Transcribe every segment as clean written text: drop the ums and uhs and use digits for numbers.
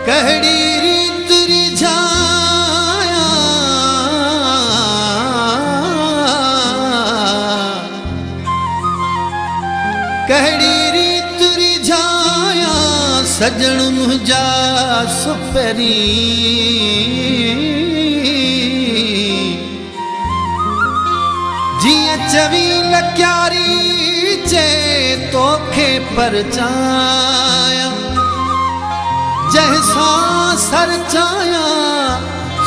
कहड़ी रीत रिझाया कहड़ी रीत रिझाया सजण मुझा सुपरी जिया चवी लक्यारी चे तोखे परचाया जैसा सर चाया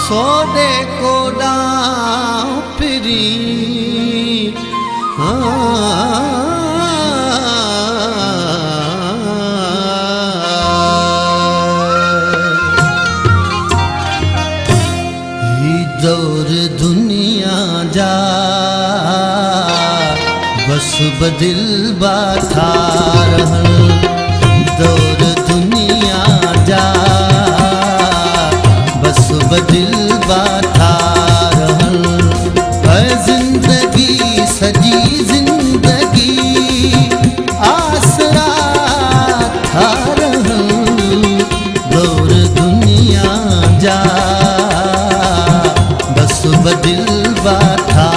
सोडे कोडा फिरी दौर दुनिया जा बस बदिल बाथा रहल दौर दुनिया जा बस बदिल बाथा रहल जिंदगी सजी जिंदगी आसरा था रहल दौर दुनिया जा बदिल बाथा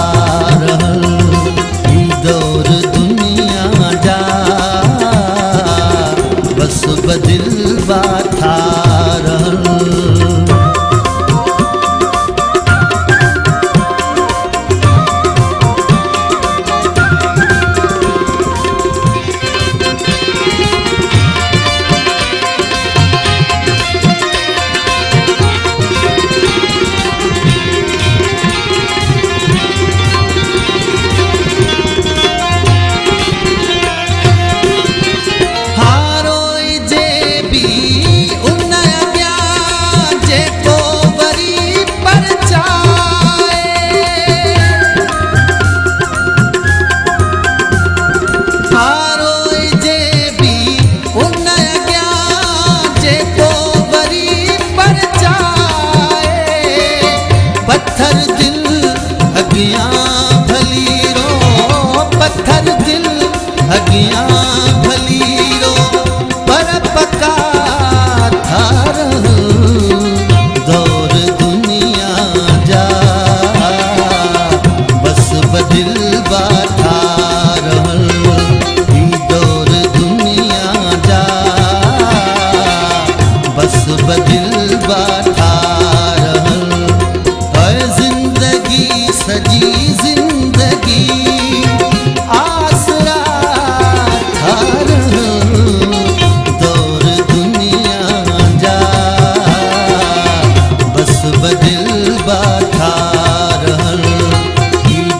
रहल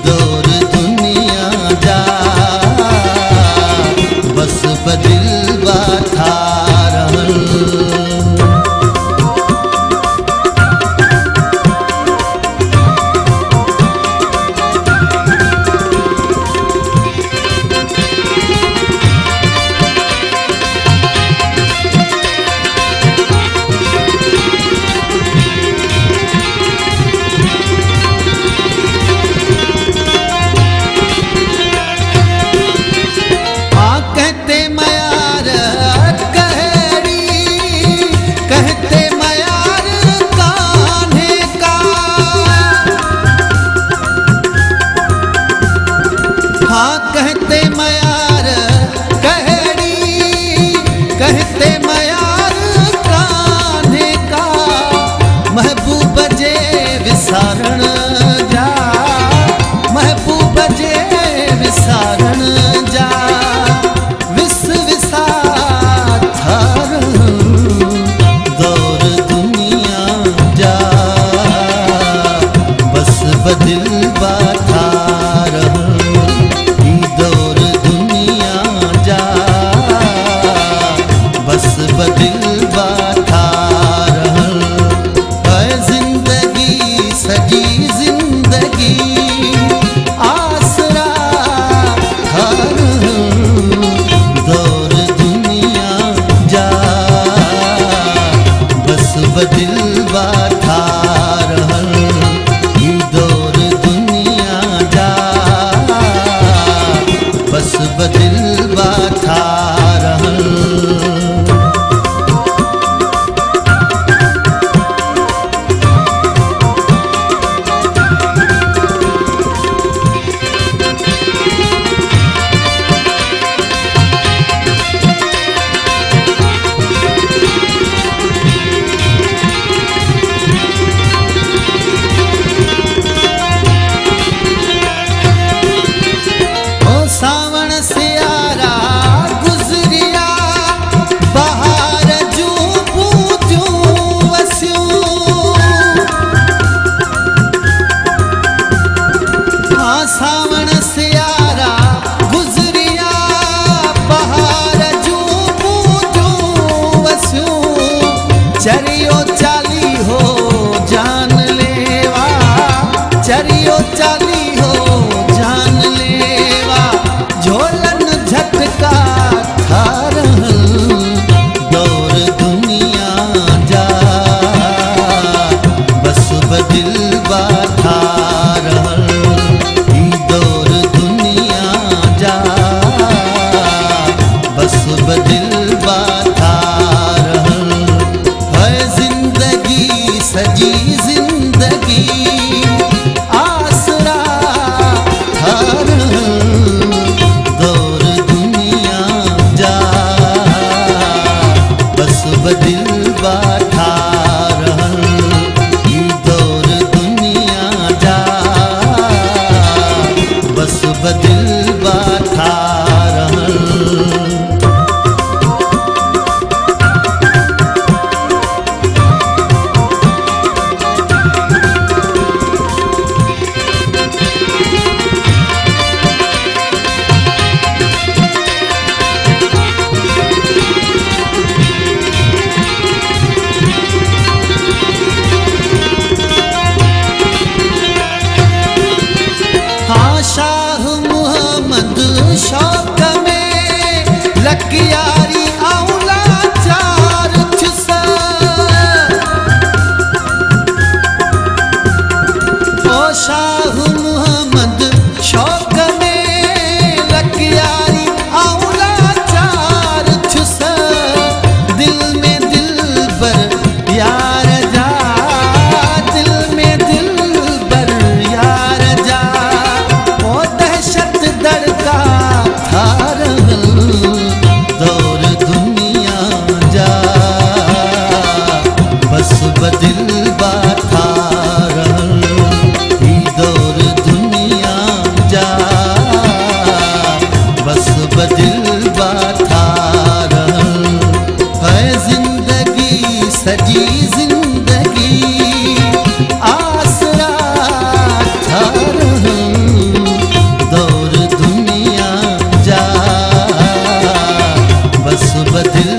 दौर दुनिया जा बस बदिल बाथा रहल बदिल बाठा रहल ई दौर दुनिया जा बस बदिल बाठा रहल। हाँ शाह मुहम्मद शौक में लकियारी औला चार चुसा ओ शाह मुहम्मद शौक में लकियारी औला चार चुसा दिल में दिल बर यार जा दिल में दिल बर यार जा ओ दहशत दड़का था रहल दौर दुनिया जा बस बदिल बाठा रहल ई दौर दुनिया जा बस बदिल बाठा रहल। है जिंदगी सजी जिंदगी आसरा था रहल दौर दुनिया जा बस बदिल